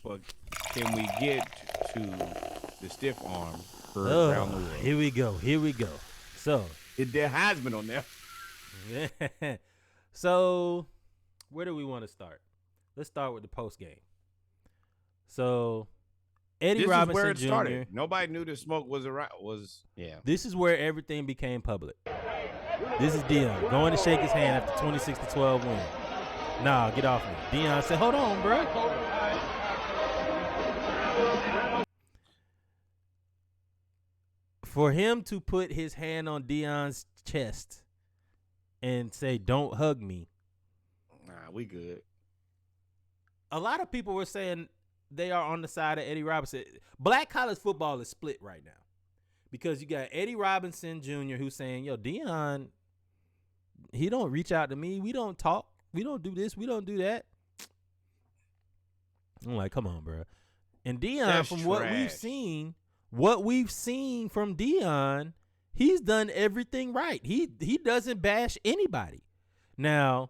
But can we get to the stiff arm for around the world? Here we go. So There has been on there. So where do we want to start? Let's start with the post game. So Eddie Robinson is where it Jr. started. Nobody knew the smoke was around. This is where everything became public. This is Deion going to shake his hand after 26-12 win. Nah, get off me. Deion said, "Hold on, bro." For him to put his hand on Deion's chest and say, "Don't hug me." Nah, we good. A lot of people were saying they are on the side of Eddie Robinson. Black college football is split right now because you got Eddie Robinson Jr. who's saying, "Yo, Deion, he don't reach out to me. We don't talk. We don't do this. We don't do that." I'm like, come on, bro. And Deion, That's from trash. what we've seen from Deion, he's done everything right. He doesn't bash anybody. Now,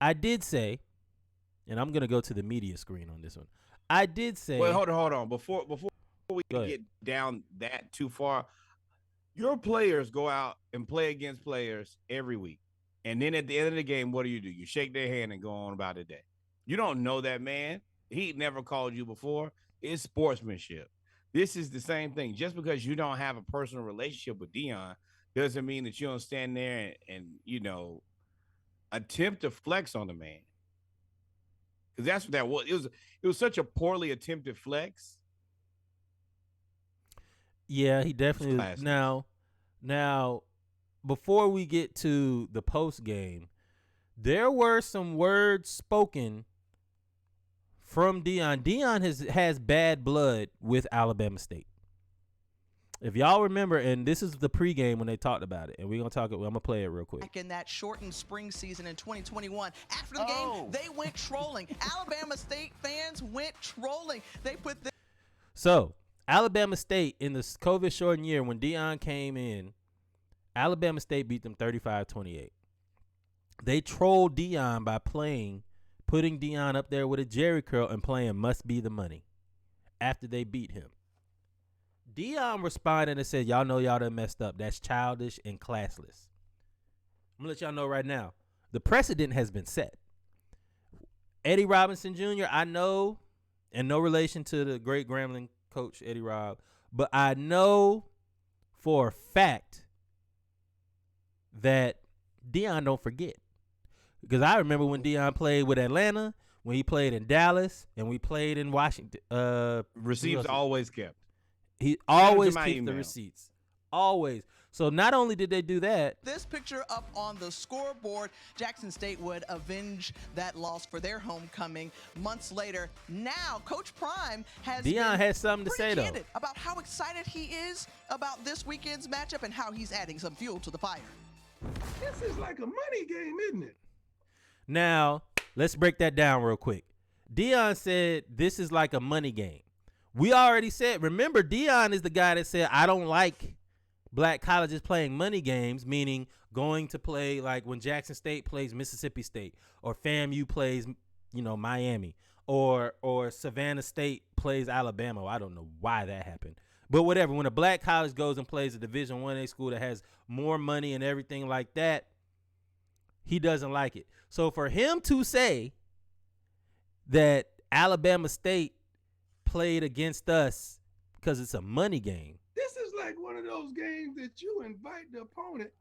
I did say, and I'm gonna go to the media screen on this one. I did say. Wait, hold on. Before we get down that too far, your players go out and play against players every week, and then at the end of the game, what do? You shake their hand and go on about the day. You don't know that man. He never called you before. It's sportsmanship. This is the same thing. Just because you don't have a personal relationship with Deion doesn't mean that you don't stand there and attempt to flex on the man. Because that's what that was. It was such a poorly attempted flex. Yeah, he definitely is. Now, before we get to the post game, there were some words spoken from Deion. Deion has bad blood with Alabama State. If y'all remember, and this is the pregame when they talked about it, and we're gonna talk. I'm gonna play it real quick. Back in that shortened spring season in 2021, after the game, they went trolling. Alabama State fans went trolling. They put So Alabama State in the COVID shortened year when Deion came in, Alabama State beat them 35-28. They trolled Deion by putting Deion up there with a Jerry curl and playing "Must Be the Money" after they beat him. Deion responded and said, "Y'all know y'all done messed up. That's childish and classless." I'm going to let y'all know right now, the precedent has been set. Eddie Robinson Jr., I know, and no relation to the great Grambling coach Eddie Rob, but I know for a fact that Deion don't forget. Because I remember when Deion played with Atlanta, when he played in Dallas, and we played in Washington. Receipts always kept. He always keeps the receipts. Always. So not only did they do that. This picture up on the scoreboard, Jackson State would avenge that loss for their homecoming months later. Now, Coach Prime Deion has something to say, though, about how excited he is about this weekend's matchup and how he's adding some fuel to the fire. This is like a money game, isn't it? Now, let's break that down real quick. Deion said this is like a money game. We already said, remember, Deion is the guy that said, I don't like black colleges playing money games, meaning going to play like when Jackson State plays Mississippi State or FAMU plays, Miami or Savannah State plays Alabama. I don't know why that happened. But whatever, when a black college goes and plays a Division I-A school that has more money and everything like that, he doesn't like it. So for him to say that Alabama State played against us because it's a money game. This is like one of those games that you invite the opponent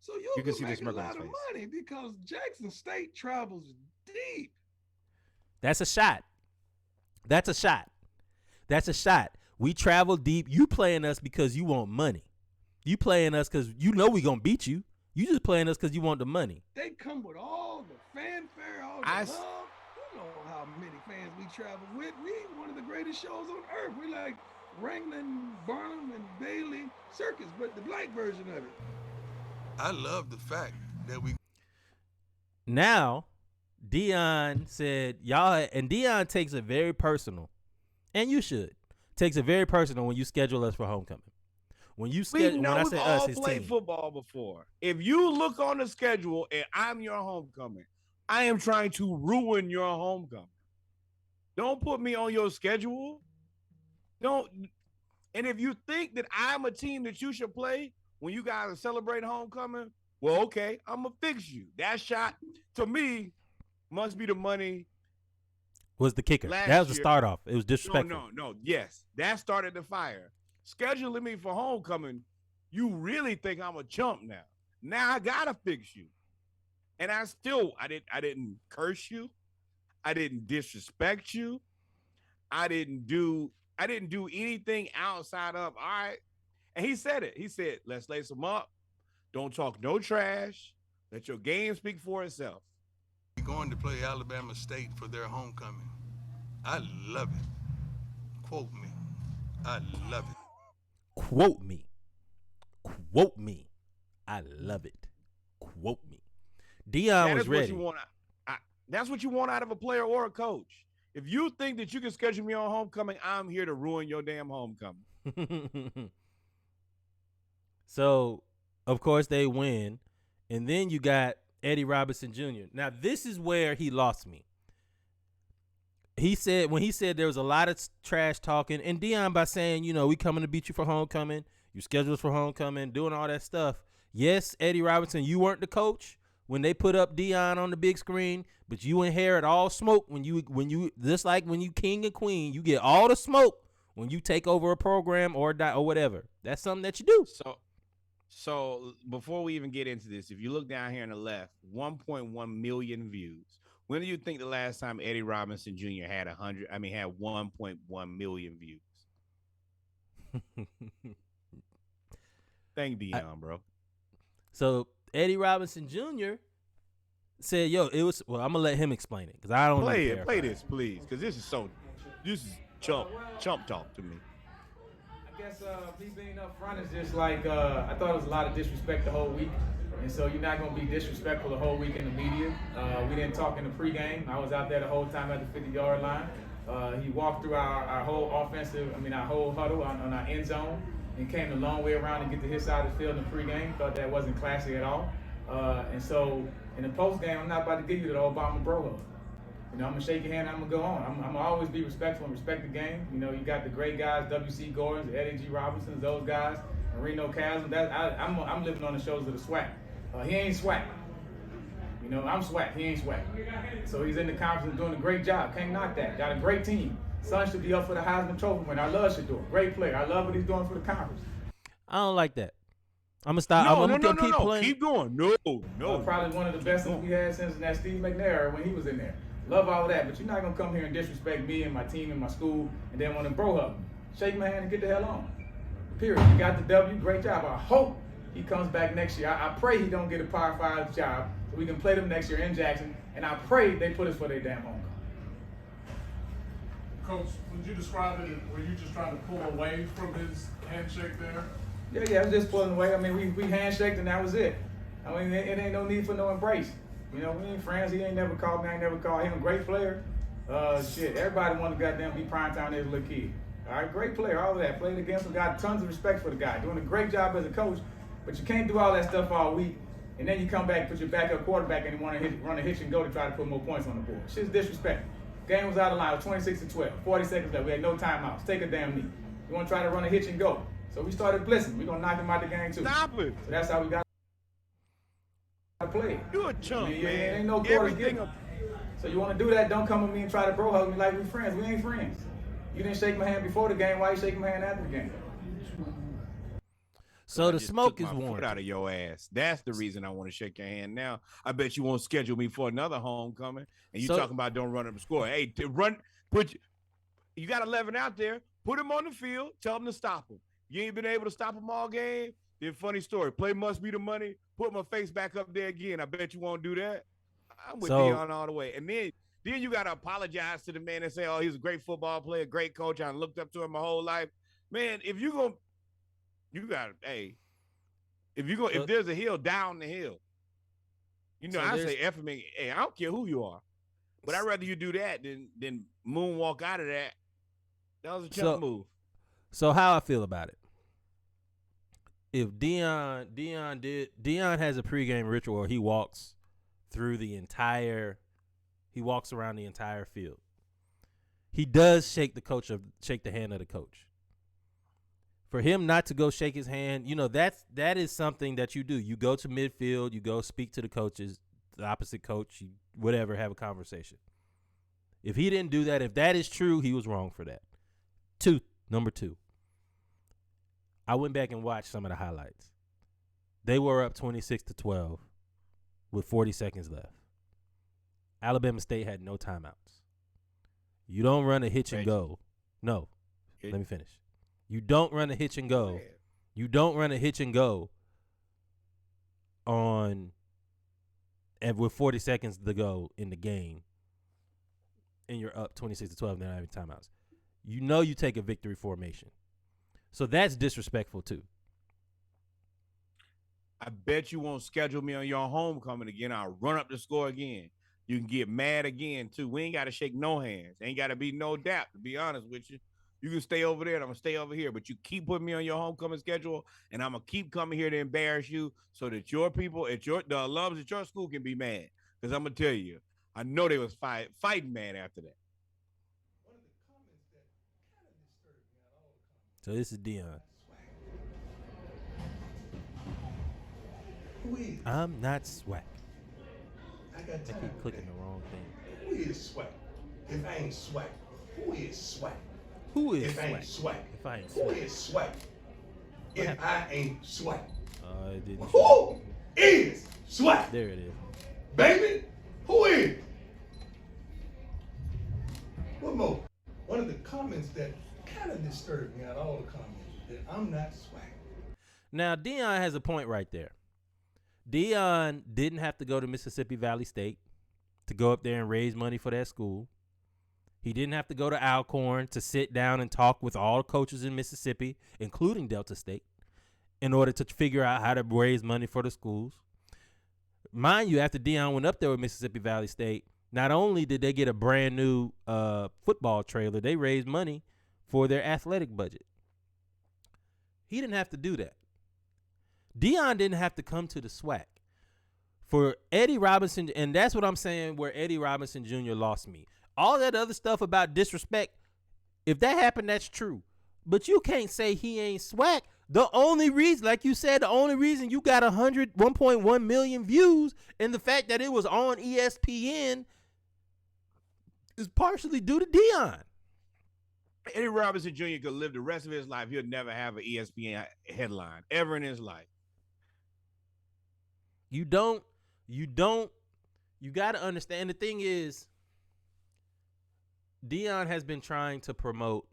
so you can make a lot of money because Jackson State travels deep. That's a shot. We travel deep. You playing us because you want money. You playing us because you know we going to beat you. You just playing us because you want the money. They come with all the fanfare, all the love. You know how many fans we travel with. We one of the greatest shows on earth. We like Wrangling, Barnum, and Bailey Circus, but the black version of it. I love the fact that we. Now, Deion said, y'all, and Deion takes it very personal, and you should. Takes it very personal when you schedule us for homecoming. When you schedule, when I say us, his played team. Football before. If you look on the schedule and I'm your homecoming, I am trying to ruin your homecoming. Don't put me on your schedule. Don't. And if you think that I'm a team that you should play when you guys are celebrating homecoming, well, okay, I'm gonna fix you. That shot to me must be the money Was the kicker. That was last the year. start off. It was disrespectful. No. Yes, that started the fire. Scheduling me for homecoming, you really think I'm a chump now? Now I gotta fix you. And I didn't curse you. I didn't disrespect you. I didn't do anything outside of all right. And he said it. He said, let's lace them up. Don't talk no trash. Let your game speak for itself. We're going to play Alabama State for their homecoming. I love it. Quote me. I love it. Quote me. Quote me. I love it. Quote me. Deion was ready. That's what you want out of a player or a coach. If you think that you can schedule me on homecoming, I'm here to ruin your damn homecoming. So, of course, they win. And then you got Eddie Robinson Jr. Now, this is where he lost me. When he said there was a lot of trash talking, and Deion by saying, we coming to beat you for homecoming, you scheduled for homecoming, doing all that stuff. Yes, Eddie Robinson, you weren't the coach when they put up Deion on the big screen, but you inherit all smoke when you just like when you king and queen, you get all the smoke when you take over a program or whatever. That's something that you do. So before we even get into this, if you look down here on the left, 1.1 million views. When do you think the last time Eddie Robinson Jr. had 1.1 million views? Thank Deion, bro. So Eddie Robinson Jr. said, "Yo, it was." Well, I'm gonna let him explain it because I don't know. Play this, please, because this is chump talk to me. I guess me being up front is just like I thought it was a lot of disrespect the whole week, and so you're not gonna be disrespectful the whole week in the media. We didn't talk in the pregame. I was out there the whole time at the 50-yard line. He walked through our whole our whole huddle on our end zone, and came the long way around to get to his side of the field in the pregame. Thought that wasn't classy at all. And so in the postgame, I'm not about to give you the Obama bro hug. I'm going to shake your hand and I'm going to go on. I'm going to always be respectful and respect the game. You got the great guys, W.C. Gordons, Eddie G. Robinsons, those guys, Marino Chasm. I'm living on the shoulders of the SWAC. He ain't SWAC. I'm SWAC. He ain't SWAC. So he's in the conference and doing a great job. Can't knock that. Got a great team. Son should be up for the Heisman Trophy winner. I love Shador. Great player. I love what he's doing for the conference. I don't like that. I'm going to stop. No, I'm going to keep playing. Keep going. No. Probably one of the best we had since that Steve McNair when he was in there. Love all of that, but you're not going to come here and disrespect me and my team and my school and then want to bro hug me. Shake my hand and get the hell on. Period. You got the W. Great job. I hope he comes back next year. I pray he don't get a Power 5 job so we can play them next year in Jackson, and I pray they put us for their damn homecoming. Coach, would you describe it? Were you just trying to pull away from his handshake there? Yeah, I was just pulling away. I mean, we handshaked and that was it. I mean, it ain't no need for no embrace. We ain't friends. He ain't never called me. I ain't never called him. Great player. Everybody wanted to goddamn be prime time as a little kid. All right, great player. All of that. Played against him. Got tons of respect for the guy. Doing a great job as a coach. But you can't do all that stuff all week. And then you come back, put your backup quarterback, and you want to run a hitch and go to try to put more points on the board. Shit's disrespectful. Game was out of line. It was 26-12. 40 seconds left. We had no timeouts. Take a damn knee. You want to try to run a hitch and go. So we started blitzing. We're going to knock him out the game, too. Stop it. So that's how we got to play. You're a chump, man. Ain't no quarters given. So you want to do that, don't come with me and try to bro hug me like we friends. We ain't friends. You didn't shake my hand before the game. Why you shaking my hand after the game? So the smoke is warm. Out of your ass. That's the reason I want to shake your hand now. I bet you won't schedule me for another homecoming. And you talking about don't run up the score. Hey, you got 11 out there. Put him on the field. Tell him to stop him. You ain't been able to stop him all game. Then funny story. Play must be the money. Put my face back up there again. I bet you won't do that. I'm with Deion all the way. And then you got to apologize to the man and say, oh, he's a great football player, great coach. I looked up to him my whole life. Man, if there's a hill, down the hill. I say F me. Hey, I don't care who you are. But I'd rather you do that than moonwalk out of that. That was a chump move. So how I feel about it. If Deion has a pregame ritual where he walks around the entire field. he does shake the hand of the coach. For him not to go shake his hand, that is something that you do. You go to midfield, you go speak to the coaches, the opposite coach, whatever, have a conversation. If he didn't do that, if that is true, he was wrong for that. Number two, I went back and watched some of the highlights. They were up 26-12 with 40 seconds left. Alabama State had no timeouts. You don't run a hitch and go. No, let me finish. You don't run a hitch and go. You don't run a hitch and go and with 40 seconds to go in the game, and you're up 26-12 and they're not having timeouts. You take a victory formation. So that's disrespectful too. I bet you won't schedule me on your homecoming again. I'll run up the score again. You can get mad again too. We ain't got to shake no hands. Ain't got to be no dap, to be honest with you. You can stay over there and I'm going to stay over here. But you keep putting me on your homecoming schedule, and I'm going to keep coming here to embarrass you so that your people, the alums at your school can be mad. Because I'm going to tell you, I know they was fighting mad after that. One of the comments that kind of disturbed me out of all the comments. So this is Deion. Who is? I'm not swag. I got I time. keep clicking the wrong thing. Who is swag? If I ain't swag, who is swag? Who is If I swag? ain't swag, If I ain't who swag. is swag? If I ain't swag, It didn't. who is swag? There it is. Baby, who is? One more. One of the comments that kind of disturbed me out of all the comments that I'm not swag. Now, Deion has a point right there. Deion didn't have to go to Mississippi Valley State to go up there and raise money for that school. He didn't have to go to Alcorn to sit down and talk with all the coaches in Mississippi, including Delta State, in order to figure out how to raise money for the schools. Mind you, after Deion went up there with Mississippi Valley State, not only did they get a brand new football trailer, they raised money for their athletic budget. He didn't have to do that. Deion didn't have to come to the SWAC. For Eddie Robinson, and that's what I'm saying, where Eddie Robinson Jr. lost me. All that other stuff about disrespect, if that happened, that's true. But you can't say he ain't SWAC. The only reason, like you said, the only reason you got 1.1 million views and the fact that it was on ESPN is partially due to Deion. Eddie Robinson Jr. could live the rest of his life. He'll never have an ESPN headline ever in his life. You got to understand. The thing is, Deion has been trying to promote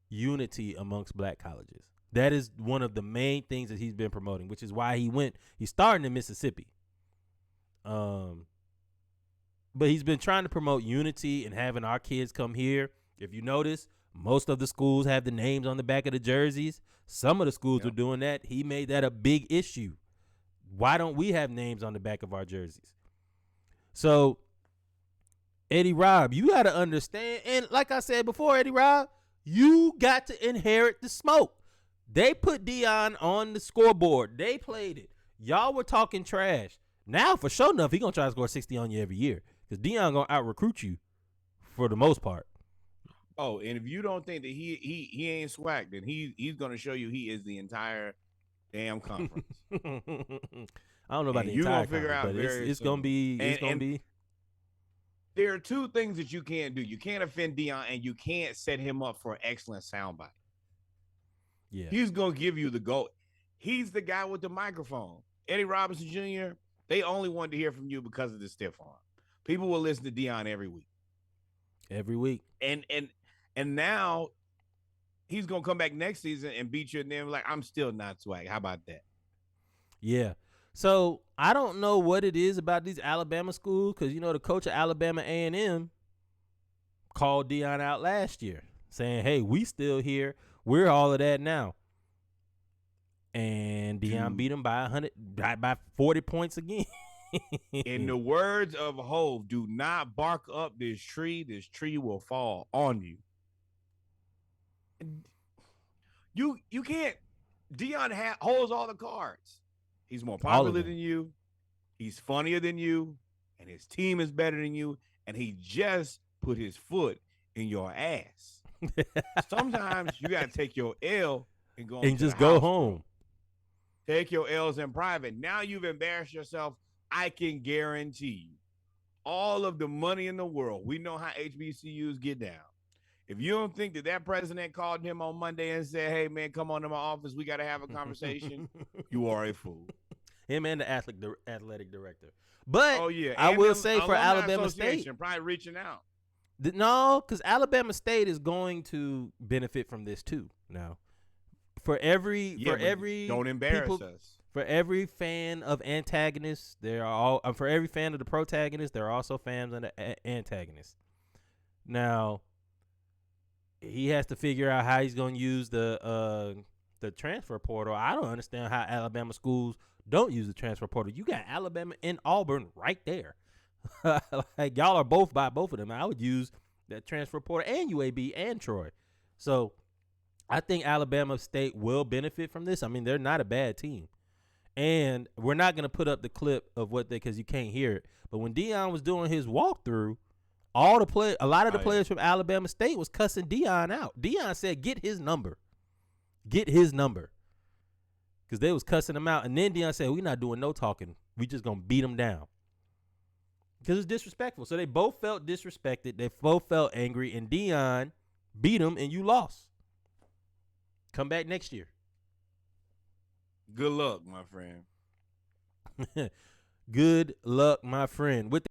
unity amongst black colleges. That is one of the main things that he's been promoting, which is why he's starting in Mississippi. But he's been trying to promote unity and having our kids come here. If you notice, most of the schools have the names on the back of the jerseys. Some of the schools were doing that. He made that a big issue. Why don't we have names on the back of our jerseys? So, Eddie Rob, you got to understand. And like I said before, Eddie Rob, you got to inherit the smoke. They put Deion on the scoreboard. They played it. Y'all were talking trash. Now, for sure enough, he going to try to score 60 on you every year. Because Deion going to out-recruit you for the most part. Oh, and if you don't think that he ain't swag, then he's going to show you he is the entire damn conference. I don't know about and the you're entire gonna figure out conference, but it's going to be. It's going to be. There are two things that you can't do. You can't offend Deion, and you can't set him up for an excellent soundbite. Yeah. He's going to give you the goal. He's the guy with the microphone. Eddie Robinson Jr., they only wanted to hear from you because of the stiff arm. People will listen to Deion every week. Every week. And now he's going to come back next season and beat you, and then like, I'm still not swag. How about that? Yeah. So I don't know what it is about these Alabama schools, because the coach of Alabama A&M called Deion out last year, saying, "Hey, we still here. We're all of that now." And Deion beat him by 40 points again. In the words of Hove, do not bark up this tree. This tree will fall on you. You can't. Deion holds all the cards. He's more popular than you. He's funnier than you. And his team is better than you. And he just put his foot in your ass. Sometimes you got to take your L and go And to just the go house, home. bro. Take your L's in private. Now you've embarrassed yourself. I can guarantee you all of the money in the world. We know how HBCUs get down. If you don't think that president called him on Monday and said, hey, man, come on to my office, we got to have a conversation, you are a fool. Him and the athletic director. But oh, yeah. I and will the say for Alumni Alabama Association State, probably reaching out. no, because Alabama State is going to benefit from this too. Now, for every don't embarrass us. For every fan of antagonists, there are all. For every fan of the protagonist, there are also fans of the antagonists. Now, he has to figure out how he's going to use the transfer portal. I don't understand how Alabama schools don't use the transfer portal. You got Alabama and Auburn right there. Like, y'all are both by both of them. I would use that transfer portal and UAB and Troy. So I think Alabama State will benefit from this. I mean, they're not a bad team. And we're not going to put up the clip of what because you can't hear it. But when Deion was doing his walkthrough, a lot of the players from Alabama State was cussing Deion out. Deion said, get his number. Get his number. Because they was cussing him out. And then Deion said, we're not doing no talking. We just going to beat him down. Because it's disrespectful. So they both felt disrespected. They both felt angry. And Deion beat him and you lost. Come back next year. Good luck, my friend. Good luck, my friend. With